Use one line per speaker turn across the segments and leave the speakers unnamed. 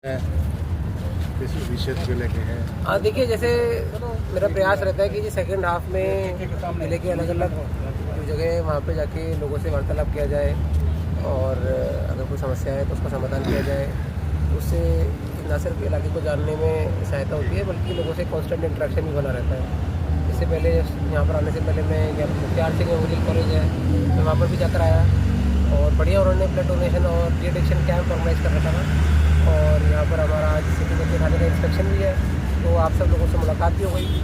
किस विषय को लेके है?
हाँ देखिए, जैसे मेरा प्रयास रहता है कि जी सेकेंड हाफ में जिले के अलग अलग जगह वहाँ पे जाके लोगों से वार्तालाप किया जाए और अगर कोई समस्या है तो उसका समाधान किया जाए। उससे न सिर्फ इलाके को जानने में सहायता होती है बल्कि लोगों से कांस्टेंट इंटरेक्शन भी बना रहता है। इससे पहले यहाँ पर आने से पहले मैं मुख्तियार सिंह मेमोरियल कॉलेज है, मैं वहाँ पर भी जाकर आया और बढ़िया उन्होंने ब्लड डोनेशन और डी एडिक्शन कैंप ऑर्गेनाइज कर रखा था। और यहाँ पर हमारा आज सिटी में थाने का इंस्पेक्शन भी है, तो आप सब लोगों से मुलाकात भी हो गई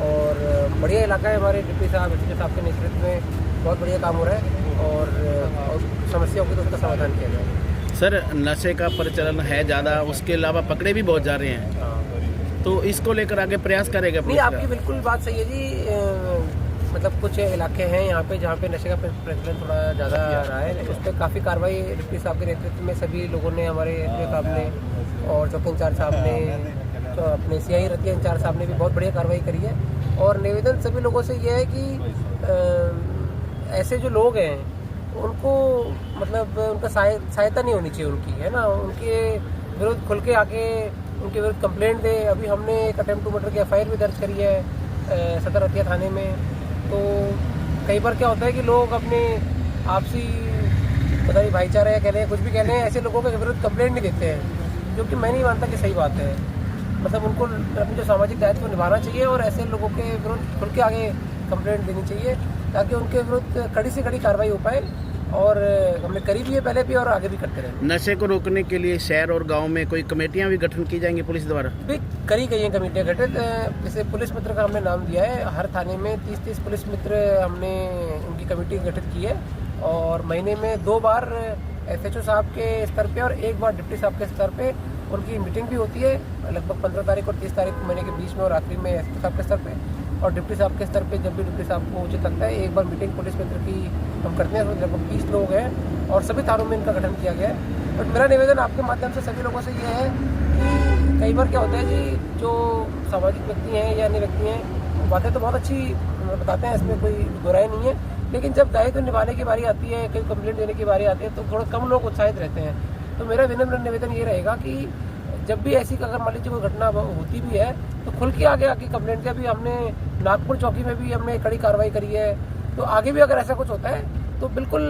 और बढ़िया इलाका है। हमारे डिप्टी साहब एसपी साहब के नेतृत्व में बहुत बढ़िया काम हो रहा है और समस्या होगी तो उसका समाधान किया जाएगा।
सर, नशे का प्रचलन है ज़्यादा, उसके अलावा पकड़े भी बहुत जा रहे हैं, तो इसको लेकर आगे प्रयास करेगा?
नहीं, आपकी बिल्कुल बात सही है जी। मतलब कुछ इलाके हैं यहाँ पे जहाँ पे नशे का प्रचलन थोड़ा ज़्यादा रहा है, उस पर काफ़ी कार्रवाई डिप्टी साहब के नेतृत्व में सभी लोगों ने, हमारे एसपी साहब ने और चौकी इंचार्ज साहब ने, तो अपने सीआई रतिया इंचार्ज साहब ने भी बहुत बढ़िया कार्रवाई करी है। और निवेदन सभी लोगों से ये है कि ऐसे जो लोग हैं उनको मतलब उनका सहायता नहीं होनी चाहिए उनकी, है ना, उनके विरुद्ध खुल के आके उनके विरुद्ध कंप्लेंट दे। अभी हमने एक अटेम्प्ट टू मर्डर की एफआईआर भी दर्ज करी है सदर रतिया थाने में। तो कई बार क्या होता है कि लोग अपने आपसी पता नहीं भाईचारा या कह रहे हैं कुछ भी कह रहे हैं, ऐसे लोगों के विरुद्ध कंप्लेंट नहीं देते हैं, जो कि मैं नहीं मानता कि सही बात है। मतलब उनको अपने जो सामाजिक दायित्व को निभाना चाहिए और ऐसे लोगों के विरुद्ध खुल के आगे कंप्लेंट देनी चाहिए ताकि उनके विरुद्ध कड़ी से कड़ी कार्रवाई हो पाए। और हमने करी भी है पहले भी और आगे भी करते रहे।
नशे को रोकने के लिए शहर और गांव में कोई कमेटियां भी गठन की जाएंगी पुलिस द्वारा?
भी करी गई हैं कमेटियाँ गठित। जैसे पुलिस मित्र का हमने नाम दिया है, हर थाने में 30-30 पुलिस मित्र हमने उनकी कमेटी गठित की है और महीने में 2 बार एसएचओ साहब के स्तर पे और 1 बार डिप्टी साहब के स्तर पे उनकी मीटिंग भी होती है, लगभग 15 तारीख और 30 तारीख महीने के बीच में और आखिरी में एसपी साहब के स्तर पे। और डिप्टी साहब के स्तर पे जब भी डिप्टी साहब को उचित लगता है 1 बार मीटिंग पुलिस मित्र की हम करते हैं। लगभग 20 लोग हैं और सभी थानों में इनका गठन किया गया है। बट मेरा निवेदन आपके माध्यम से सभी लोगों से ये है कि कई बार क्या होता है जी, जो सामाजिक व्यक्ति हैं या अन्य व्यक्ति हैं बातें तो बहुत अच्छी बताते हैं, इसमें कोई बुराई नहीं है, लेकिन जब दायित्व निभाने की बारी आती है, कहीं कंप्लेंट देने की बारी आती है तो थोड़ा कम लोग उत्साहित रहते हैं। तो मेरा विनम्र निवेदन ये रहेगा कि जब भी ऐसी अगर मान लीजिए कोई घटना होती भी है तो खुल के आगे आके कंप्लेंट दिया। अभी हमने नागपुर चौकी में भी हमने कड़ी कार्रवाई करी है, तो आगे भी अगर ऐसा कुछ होता है तो बिल्कुल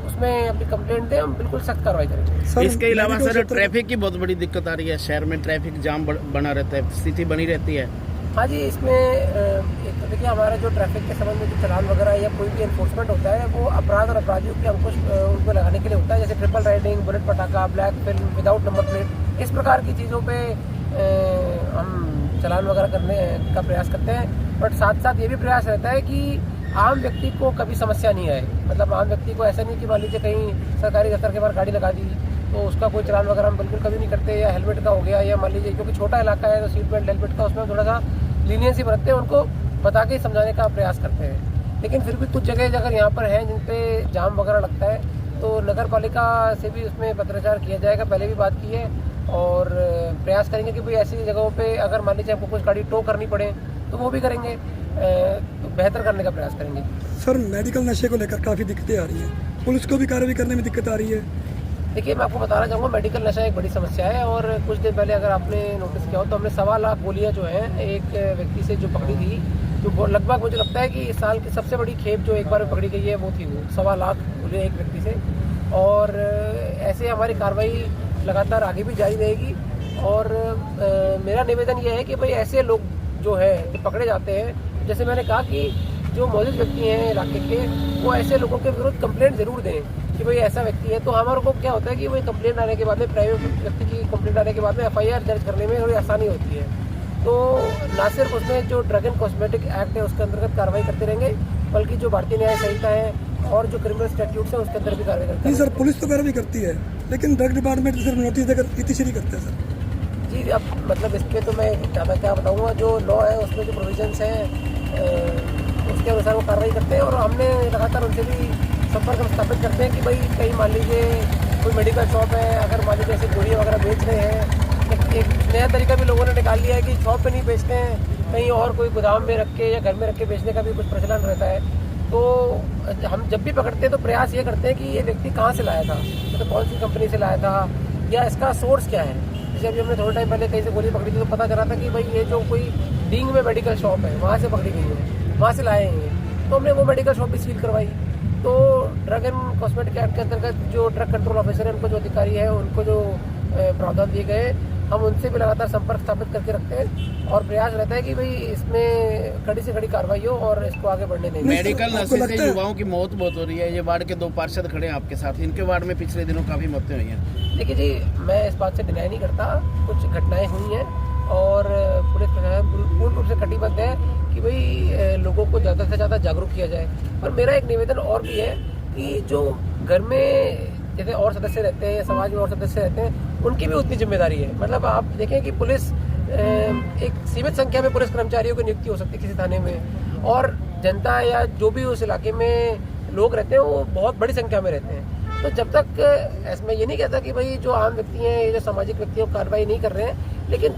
उसमें अपनी कंप्लेंट दें, हम बिल्कुल सख्त कार्रवाई करेंगे।
इसके अलावा सर, ट्रैफिक की बहुत बड़ी दिक्कत आ रही है, शहर में ट्रैफिक जाम बना रहता है, स्थिति बनी रहती है।
हाँ जी, इसमें एक तो देखिए हमारा जो ट्रैफिक के संबंध में जो चालान वगैरह या कोई भी एनफोर्समेंट होता है वो अपराध और अपराधियों की अंकुश उनको लगाने के लिए होता है, जैसे ट्रिपल राइडिंग, बुलेट पटाखा, black film, without number plate, इस प्रकार की चीज़ों पे हम चालान वगैरह करने का प्रयास करते हैं। बट साथ साथ ये भी प्रयास रहता है कि आम व्यक्ति को कभी समस्या नहीं आए। मतलब आम व्यक्ति को ऐसा नहीं कि मान लीजिए कहीं सरकारी दफ्तर के बाहर गाड़ी लगा दी तो उसका कोई चालान वगैरह हम बिल्कुल कभी नहीं करते, या हेलमेट का हो गया, या मान लीजिए क्योंकि छोटा इलाका है तो सीट बेल्ट हेलमेट का उसमें थोड़ा सा लीनियंसी बरतते हैं, उनको बता के समझाने का प्रयास करते हैं। लेकिन फिर भी कुछ जगह अगर यहाँ पर हैं जिन पे जाम वगैरह लगता है तो नगर पालिका से भी उसमें पत्राचार किया जाएगा, पहले भी बात की है और प्रयास करेंगे कि भाई ऐसी जगहों पे अगर मान लीजिए हमको कुछ गाड़ी टो करनी पड़े तो वो भी करेंगे, तो बेहतर करने का प्रयास करेंगे।
सर, मेडिकल नशे को लेकर काफ़ी दिक्कतें आ रही हैं, पुलिस को भी कार्रवाई करने में दिक्कत आ रही है।
देखिए, मैं आपको बताना चाहूँगा, मेडिकल नशा एक बड़ी समस्या है और कुछ दिन पहले अगर आपने नोटिस किया हो तो हमने 1.25 लाख गोलियाँ जो हैं एक व्यक्ति से जो पकड़ी थी, जो लगभग मुझे लगता है कि इस साल की सबसे बड़ी खेप जो एक बार में पकड़ी गई है वो थी, वो 1.25 लाख गोलियाँ एक व्यक्ति से। और ऐसे हमारी कार्रवाई लगातार आगे भी जारी रहेगी। और मेरा निवेदन ये है कि भाई ऐसे लोग जो है जो पकड़े जाते हैं, जैसे मैंने कहा कि जो मौजूद व्यक्ति हैं इलाके के, वो ऐसे लोगों के विरुद्ध कंप्लेंट जरूर दें कि भाई ऐसा व्यक्ति है। तो हमारे को क्या होता है कि वही कंप्लेंट आने के बाद में, प्राइवेट व्यक्ति की कंप्लेंट आने के बाद में एफआईआर दर्ज करने में थोड़ी आसानी होती है। तो ना सिर्फ उसमें जो ड्रग एंड कॉस्मेटिक एक्ट है उसके अंतर्गत कार्रवाई करते रहेंगे, बल्कि जो भारतीय न्याय संहिता है और जो क्रिमिनल स्टैट्यूट्स है उसके अंदर भी कार्रवाई करते हैं।
नहीं सर, पुलिस तो कार्रवाई करती है लेकिन ड्रग डिपार्टमेंट सिर्फ नोटिस देकर इतिश्री करते हैं सर।
जी, अब मतलब इस पर तो मैं ज़्यादा क्या बताऊँगा, जो लॉ है उसमें जो प्रोविजंस हैं उसके अनुसार वो कार्रवाई करते हैं। और हमने लगातार उनसे भी संपर्क स्थापित करते हैं कि भाई कहीं मान लीजिए कोई मेडिकल शॉप है, अगर मान लीजिए ऐसे गोलियाँ वगैरह बेच रहे हैं, एक नया तरीका भी लोगों ने निकाल लिया है कि शॉप पे नहीं बेचते हैं, कहीं और कोई गोदाम में रख के या घर में रख के बेचने का भी कुछ प्रचलन रहता है। तो हम जब भी पकड़ते हैं तो प्रयास ये करते हैं कि ये व्यक्ति कहाँ से लाया था, मतलब कौन सी कंपनी से लाया था या इसका सोर्स क्या है। जैसे अभी हमने थोड़े टाइम पहले कहीं से गोली पकड़ी थी तो पता चला था कि भाई ये जो कोई डींग में मेडिकल शॉप है वहाँ से पकड़ी गई है, वहाँ से लाए हैं। तो हमने वो मेडिकल शॉप भी सील करवाई। तो ड्रग एंड कॉस्मेटिक एक्ट के अंतर्गत जो ड्रग कंट्रोल ऑफिसर है, उनको जो अधिकारी है, उनको जो प्रावधान दिए गए, हम उनसे भी लगातार संपर्क स्थापित करके रखते हैं और प्रयास रहता है कि भाई इसमें कड़ी से कड़ी कार्रवाई हो और इसको आगे बढ़ने नहीं दें।
मेडिकल नशे से युवाओं की मौत बहुत हो रही है। ये वार्ड के 2 पार्षद खड़े हैं आपके साथ, इनके वार्ड में पिछले दिनों काफ़ी मौतें हुई हैं।
देखिए जी, मैं इस बात से डिनाई नहीं करता, कुछ घटनाएं हुई हैं और पुलिस प्रशासन पूर्ण रूप से कटिबद्ध है कि भाई लोगों को ज़्यादा से ज़्यादा जागरूक किया जाए। पर मेरा एक निवेदन और भी है कि जो घर में जैसे और सदस्य रहते हैं या समाज में और सदस्य रहते हैं, उनकी भी उतनी जिम्मेदारी है। मतलब आप देखें कि पुलिस एक सीमित संख्या में पुलिस कर्मचारियों की नियुक्ति हो सकती है किसी थाने में, और जनता या जो भी उस इलाके में लोग रहते हैं वो बहुत बड़ी संख्या में रहते हैं। तो जब तक मैं ये नहीं कहता कि भाई जो आम व्यक्ति हैं, जो सामाजिक व्यक्ति हैं, कार्रवाई नहीं कर रहे हैं, लेकिन